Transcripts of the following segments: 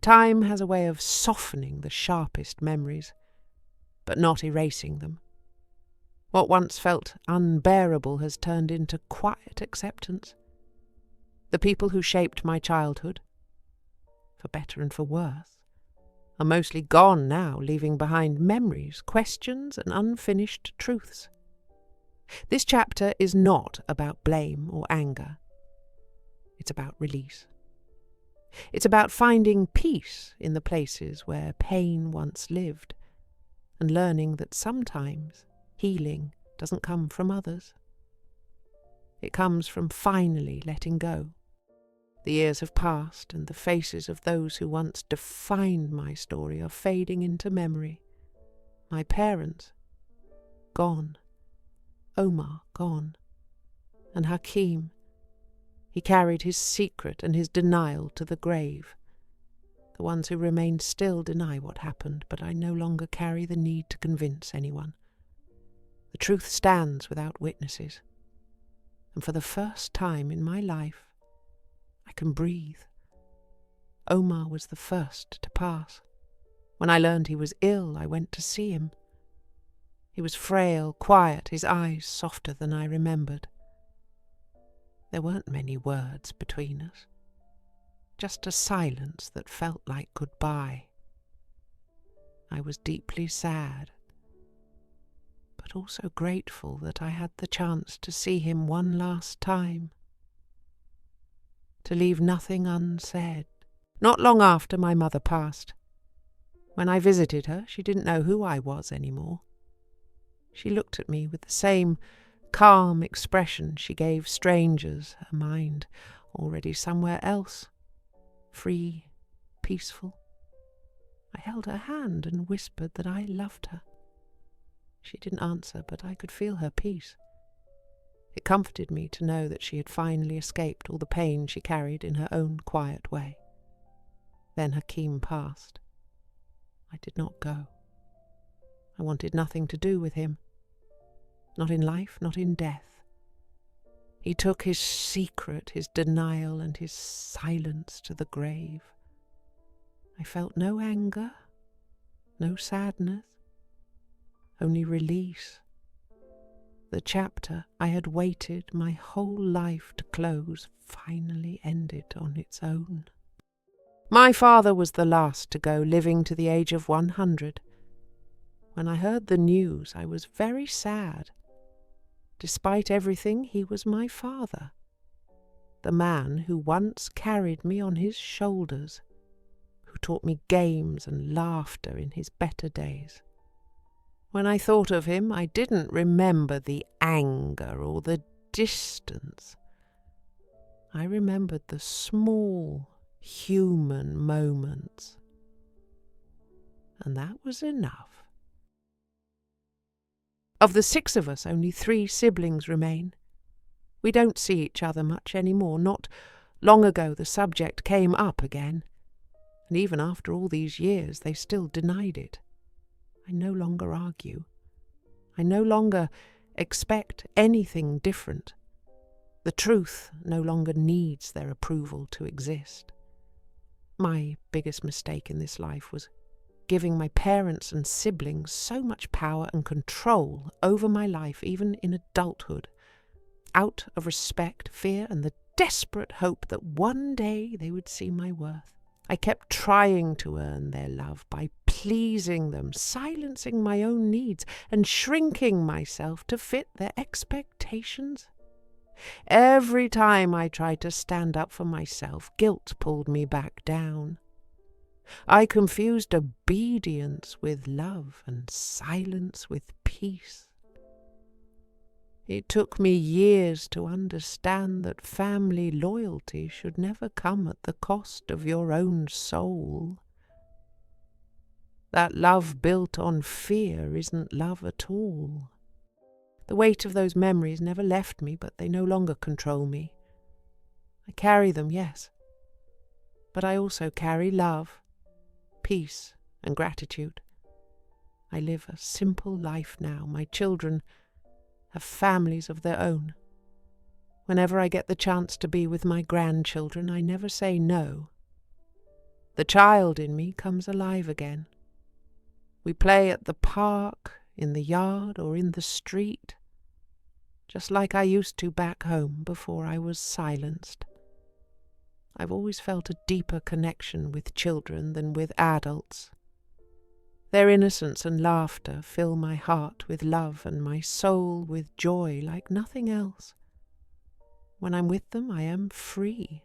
Time has a way of softening the sharpest memories, but not erasing them. What once felt unbearable has turned into quiet acceptance. The people who shaped my childhood, for better and for worse, are mostly gone now, leaving behind memories, questions, and unfinished truths. This chapter is not about blame or anger. It's about release. It's about finding peace in the places where pain once lived, and learning that sometimes healing doesn't come from others. It comes from finally letting go. The years have passed, and the faces of those who once defined my story are fading into memory. My parents, gone. Omar, gone. And Hakim, he carried his secret and his denial to the grave. The ones who remained still deny what happened, but I no longer carry the need to convince anyone. The truth stands without witnesses, and for the first time in my life, I can breathe. Omar was the first to pass. When I learned he was ill, I went to see him. He was frail, quiet, his eyes softer than I remembered. There weren't many words between us, just a silence that felt like goodbye. I was deeply sad, but also grateful that I had the chance to see him one last time, to leave nothing unsaid. Not long after my mother passed. When I visited her, she didn't know who I was anymore. She looked at me with the same calm expression she gave strangers, her mind already somewhere else, free, peaceful. I held her hand and whispered that I loved her. She didn't answer, but I could feel her peace. It comforted me to know that she had finally escaped all the pain she carried in her own quiet way. Then Hakim passed. I did not go. I wanted nothing to do with him. Not in life, not in death. He took his secret, his denial, and his silence to the grave. I felt no anger, no sadness, only release. The chapter I had waited my whole life to close finally ended on its own. My father was the last to go, living to the age of 100. When I heard the news, I was very sad. Despite everything, he was my father, the man who once carried me on his shoulders, who taught me games and laughter in his better days. When I thought of him, I didn't remember the anger or the distance. I remembered the small, human moments. And that was enough. Of the 6 of us, only 3 siblings remain. We don't see each other much anymore. Not long ago the subject came up again, and even after all these years they still denied it. I no longer argue. I no longer expect anything different. The truth no longer needs their approval to exist. My biggest mistake in this life was giving my parents and siblings so much power and control over my life, even in adulthood, out of respect, fear, and the desperate hope that one day they would see my worth. I kept trying to earn their love by pleasing them, silencing my own needs, and shrinking myself to fit their expectations. Every time I tried to stand up for myself, guilt pulled me back down. I confused obedience with love and silence with peace. It took me years to understand that family loyalty should never come at the cost of your own soul. That love built on fear isn't love at all. The weight of those memories never left me, but they no longer control me. I carry them, yes, but I also carry love, peace, and gratitude. I live a simple life now. My children have families of their own. Whenever I get the chance to be with my grandchildren, I never say no. The child in me comes alive again. We play at the park, in the yard, or in the street, just like I used to back home before I was silenced. I've always felt a deeper connection with children than with adults. Their innocence and laughter fill my heart with love and my soul with joy like nothing else. When I'm with them, I am free.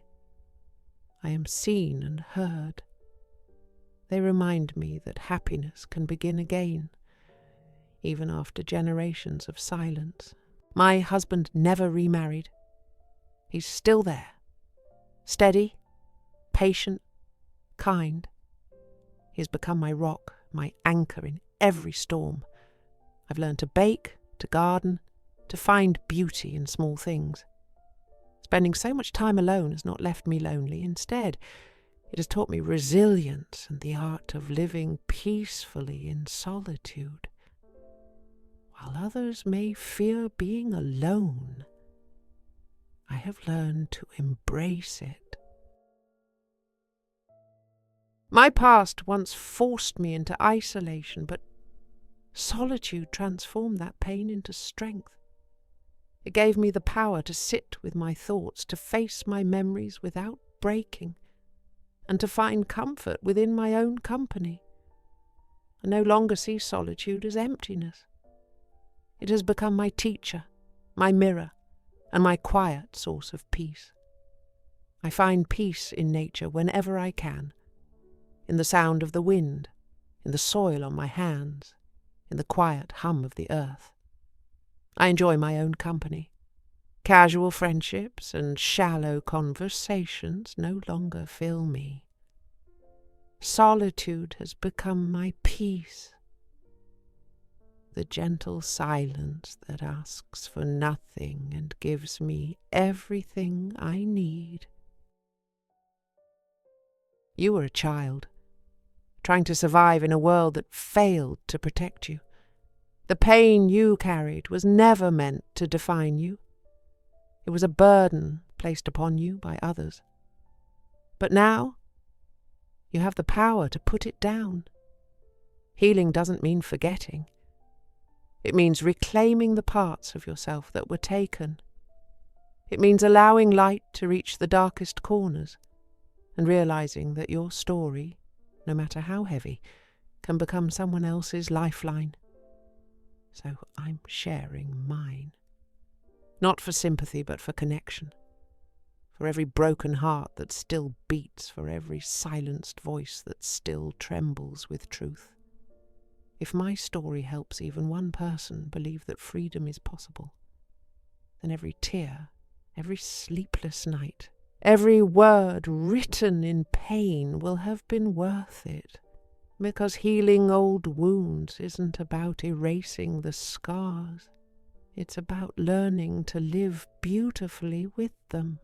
I am seen and heard. They remind me that happiness can begin again, even after generations of silence. My husband never remarried. He's still there, steady, patient, kind. He's become my rock, my anchor in every storm. I've learned to bake, to garden, to find beauty in small things. Spending so much time alone has not left me lonely. Instead, it has taught me resilience and the art of living peacefully in solitude. While others may fear being alone, I have learned to embrace it. My past once forced me into isolation, but solitude transformed that pain into strength. It gave me the power to sit with my thoughts, to face my memories without breaking, and to find comfort within my own company. I no longer see solitude as emptiness. It has become my teacher, my mirror, and my quiet source of peace. I find peace in nature whenever I can, in the sound of the wind, in the soil on my hands, in the quiet hum of the earth. I enjoy my own company. Casual friendships and shallow conversations no longer fill me. Solitude has become my peace, the gentle silence that asks for nothing and gives me everything I need. You were a child, trying to survive in a world that failed to protect you. The pain you carried was never meant to define you. It was a burden placed upon you by others. But now, you have the power to put it down. Healing doesn't mean forgetting. It means reclaiming the parts of yourself that were taken. It means allowing light to reach the darkest corners and realizing that your story, no matter how heavy, can become someone else's lifeline. So I'm sharing mine. Not for sympathy, but for connection. For every broken heart that still beats, for every silenced voice that still trembles with truth. If my story helps even one person believe that freedom is possible, then every tear, every sleepless night, every word written in pain will have been worth it. Because healing old wounds isn't about erasing the scars. It's about learning to live beautifully with them.